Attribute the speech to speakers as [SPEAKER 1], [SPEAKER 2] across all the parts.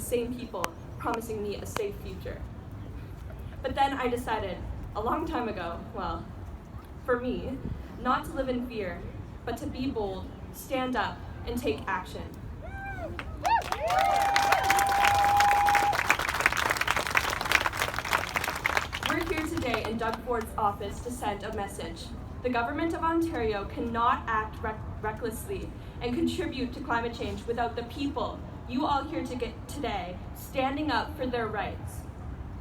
[SPEAKER 1] the same people promising me a safe future. But then I decided, a long time ago, well, for me, not to live in fear, but to be bold, stand up, and take action. We're here today in Doug Ford's office to send a message. The government of Ontario cannot act recklessly and contribute to climate change without the people, you all here today, standing up for their rights.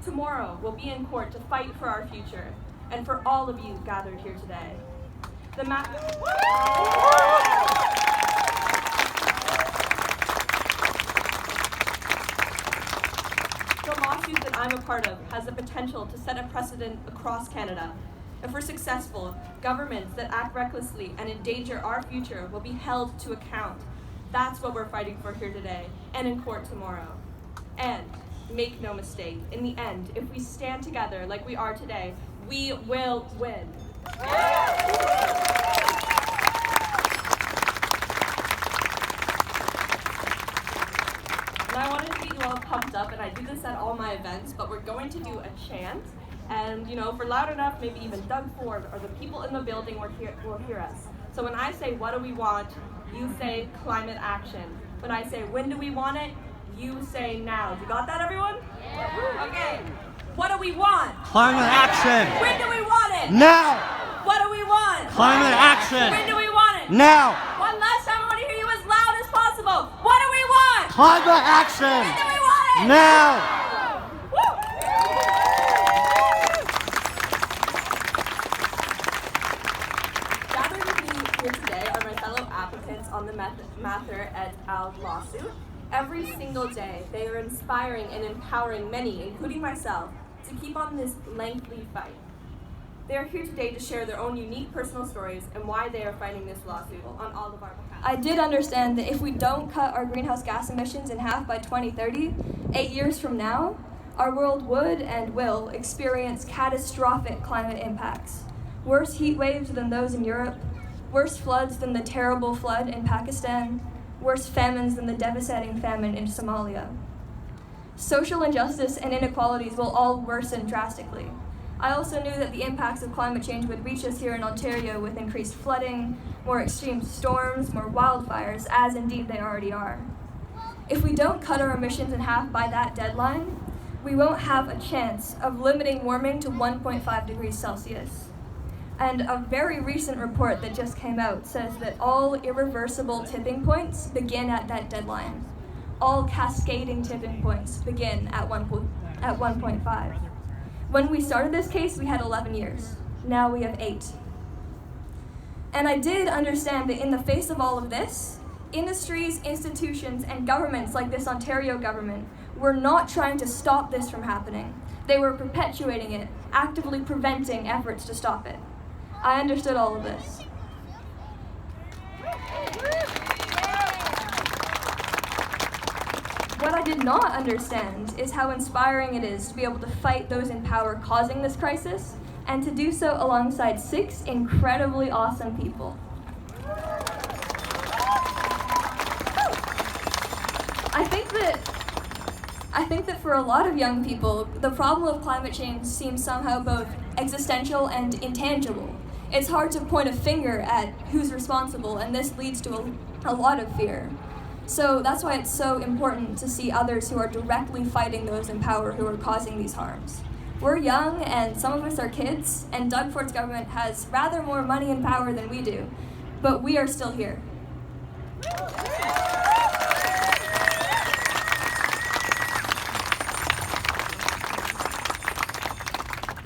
[SPEAKER 1] Tomorrow, we'll be in court to fight for our future, and for all of you gathered here today. The lawsuit that I'm a part of has the potential to set a precedent across Canada. If we're successful, governments that act recklessly and endanger our future will be held to account. That's what we're fighting for here today and in court tomorrow. And make no mistake, in the end, if we stand together like we are today, we will win. And I wanted to get you all pumped up, and I do this at all my events, but we're going to do a chant. And, if we're loud enough, maybe even Doug Ford or the people in the building will hear us. So when I say, what do we want? You say climate action. When I say, when do we want it? You say now. You got that, everyone? Yeah. Okay. What do we want?
[SPEAKER 2] Climate action.
[SPEAKER 1] When do we want it?
[SPEAKER 2] Now.
[SPEAKER 1] What do we want?
[SPEAKER 2] Climate action.
[SPEAKER 1] When do we want it?
[SPEAKER 2] Now.
[SPEAKER 1] One last time, I want to hear you as loud as possible. What do we want?
[SPEAKER 2] Climate action.
[SPEAKER 1] When do we want it?
[SPEAKER 2] Now.
[SPEAKER 1] On the Mather et al. Lawsuit. Every single day, they are inspiring and empowering many, including myself, to keep on this lengthy fight. They are here today to share their own unique personal stories and why they are fighting this lawsuit on all of our behalf.
[SPEAKER 3] I did understand that if we don't cut our greenhouse gas emissions in half by 2030, 8 years from now, our world would and will experience catastrophic climate impacts. Worse heat waves than those in Europe, worse floods than the terrible flood in Pakistan, worse famines than the devastating famine in Somalia. Social injustice and inequalities will all worsen drastically. I also knew that the impacts of climate change would reach us here in Ontario with increased flooding, more extreme storms, more wildfires, as indeed they already are. If we don't cut our emissions in half by that deadline, we won't have a chance of limiting warming to 1.5 degrees Celsius. And a very recent report that just came out says that all irreversible tipping points begin at that deadline. All cascading tipping points begin at 1.5. When we started this case, we had 11 years. Now we have 8. And I did understand that in the face of all of this, industries, institutions, and governments like this Ontario government were not trying to stop this from happening. They were perpetuating it, actively preventing efforts to stop it. I understood all of this. What I did not understand is how inspiring it is to be able to fight those in power causing this crisis, and to do so alongside 6 incredibly awesome people. I think that for a lot of young people, the problem of climate change seems somehow both existential and intangible. It's hard to point a finger at who's responsible, and this leads to a lot of fear. So that's why it's so important to see others who are directly fighting those in power who are causing these harms. We're young, and some of us are kids, and Doug Ford's government has rather more money and power than we do, but we are still here.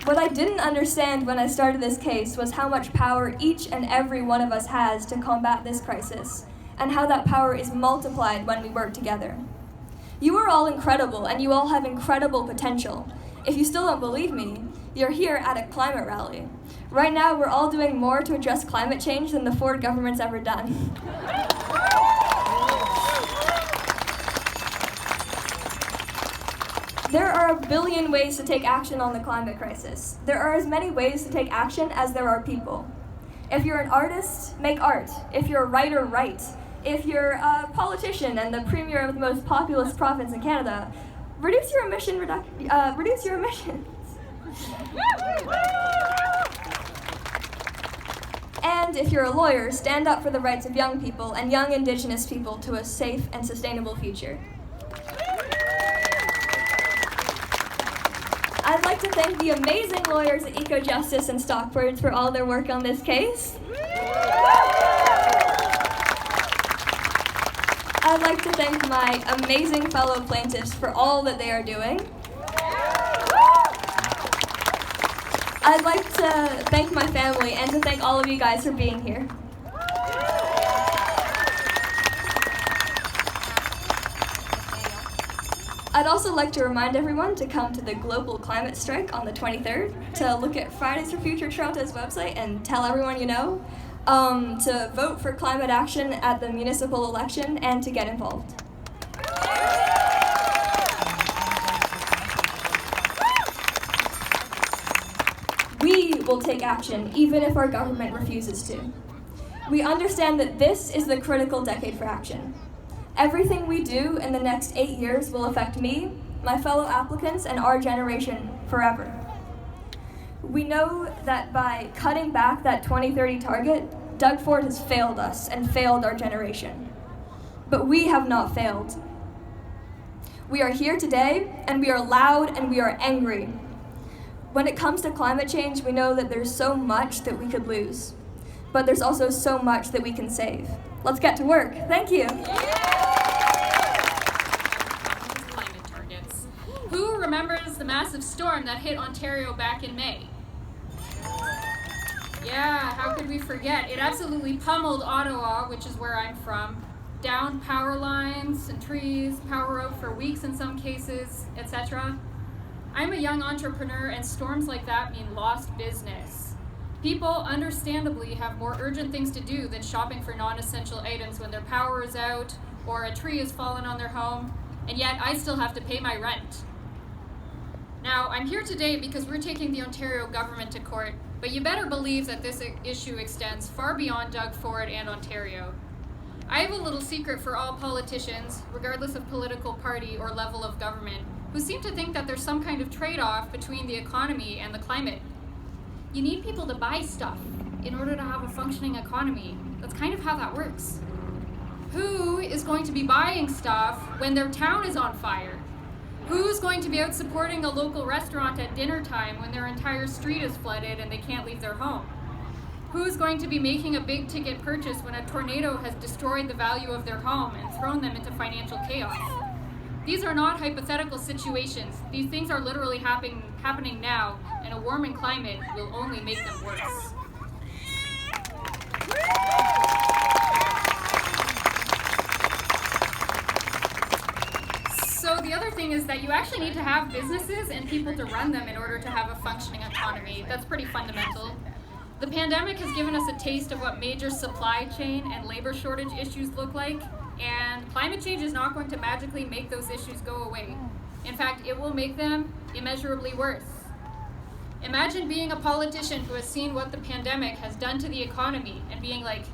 [SPEAKER 3] What I didn't understand when I started this case was how much power each and every one of us has to combat this crisis, and how that power is multiplied when we work together. You are all incredible, and you all have incredible potential. If you still don't believe me, you're here at a climate rally. Right now, we're all doing more to address climate change than the Ford government's ever done. There are a billion ways to take action on the climate crisis. There are as many ways to take action as there are people. If you're an artist, make art. If you're a writer, write. if you're a politician and the premier of the most populous province in Canada, reduce your emissions. And if you're a lawyer, stand up for the rights of young people and young Indigenous people to a safe and sustainable future. I'd like to thank the amazing lawyers at Ecojustice and Stockbirds for all their work on this case. I'd like to thank my amazing fellow plaintiffs for all that they are doing. I'd like to thank my family and to thank all of you guys for being here. I'd also like to remind everyone to come to the Global Climate Strike on the 23rd, to look at Fridays for Future Toronto's website and tell everyone you know, to vote for climate action at the municipal election, and to get involved. We will take action, even if our government refuses to. We understand that this is the critical decade for action. Everything we do in the next 8 years will affect me, my fellow applicants, and our generation forever. We know that by cutting back that 2030 target, Doug Ford has failed us and failed our generation. But we have not failed. We are here today, and we are loud and we are angry. When it comes to climate change, we know that there's so much that we could lose, but there's also so much that we can save. Let's get to work. Thank you.
[SPEAKER 4] Climate targets. Who remembers the massive storm that hit Ontario back in May? Yeah, how could we forget? It absolutely pummeled Ottawa, which is where I'm from, down power lines and trees, power out for weeks in some cases, etc. I'm a young entrepreneur, and storms like that mean lost business. People, understandably, have more urgent things to do than shopping for non-essential items when their power is out or a tree has fallen on their home, and yet I still have to pay my rent. Now, I'm here today because we're taking the Ontario government to court, but you better believe that this issue extends far beyond Doug Ford and Ontario. I have a little secret for all politicians, regardless of political party or level of government, who seem to think that there's some kind of trade-off between the economy and the climate. You need people to buy stuff in order to have a functioning economy. That's kind of how that works. Who is going to be buying stuff when their town is on fire? Who's going to be out supporting a local restaurant at dinner time when their entire street is flooded and they can't leave their home? Who's going to be making a big ticket purchase when a tornado has destroyed the value of their home and thrown them into financial chaos? These are not hypothetical situations. These things are literally happening now, and a warming climate will only make them worse. So the other thing is that you actually need to have businesses and people to run them in order to have a functioning economy. That's pretty fundamental. The pandemic has given us a taste of what major supply chain and labor shortage issues look like, and climate change is not going to magically make those issues go away. In fact, it will make them immeasurably worse. Imagine being a politician who has seen what the pandemic has done to the economy and being like,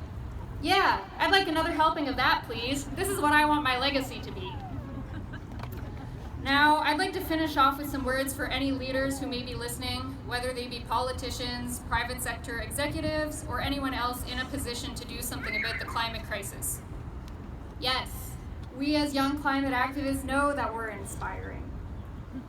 [SPEAKER 4] yeah, I'd like another helping of that, please. This is what I want my legacy to be. Now, I'd like to finish off with some words for any leaders who may be listening, whether they be politicians, private sector executives, or anyone else in a position to do something about the climate crisis. Yes, we as young climate activists know that we're inspiring.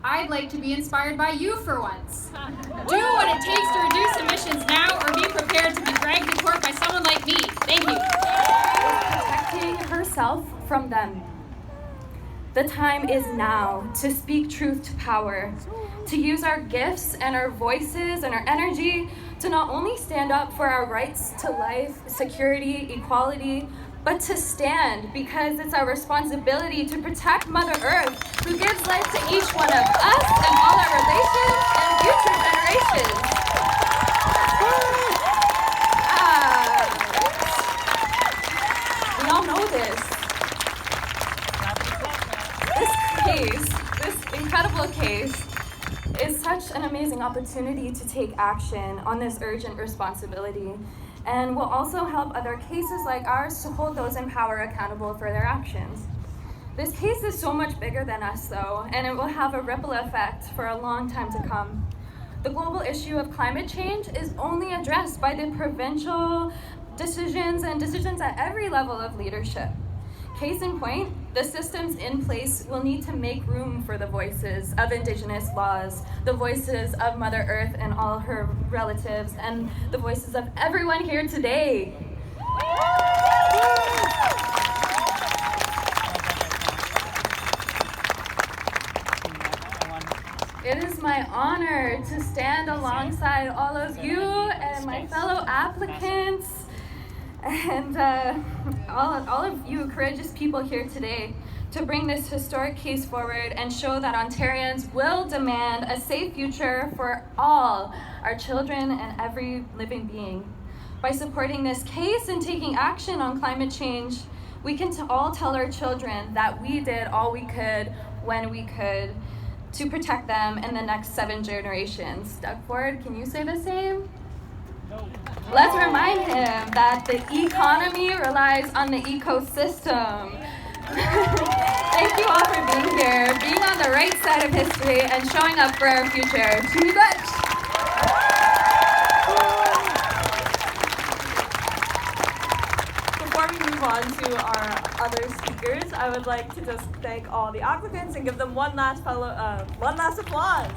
[SPEAKER 4] I'd like to be inspired by you for once. Do what it takes to reduce emissions now, or be prepared to be dragged to court by someone like me. Thank you.
[SPEAKER 5] Protecting herself from them. The time is now to speak truth to power, to use our gifts and our voices and our energy to not only stand up for our rights to life, security, equality, but to stand because it's our responsibility to protect Mother Earth, who gives life to each one of us and all our relations and future generations. We all know this. This incredible case is such an amazing opportunity to take action on this urgent responsibility. and will also help other cases like ours to hold those in power accountable for their actions. This case is so much bigger than us, though, and it will have a ripple effect for a long time to come. The global issue of climate change is only addressed by the provincial decisions and decisions at every level of leadership. Case in point, the systems in place will need to make room for the voices of Indigenous laws, the voices of Mother Earth and all her relatives, and the voices of everyone here today. It is my honor to stand alongside all of you and my fellow applicants and all of you courageous people here today to bring this historic case forward and show that Ontarians will demand a safe future for all our children and every living being. By supporting this case and taking action on climate change, we can all tell our children that we did all we could when we could to protect them and the next 7 generations. Doug Ford, can you say the same? No. Let's remind him that the economy relies on the ecosystem. Thank you all for being here, being on the right side of history, and showing up for our future. Too much.
[SPEAKER 1] Before we move on to our other speakers, I would like to just thank all the applicants and give them one last applause.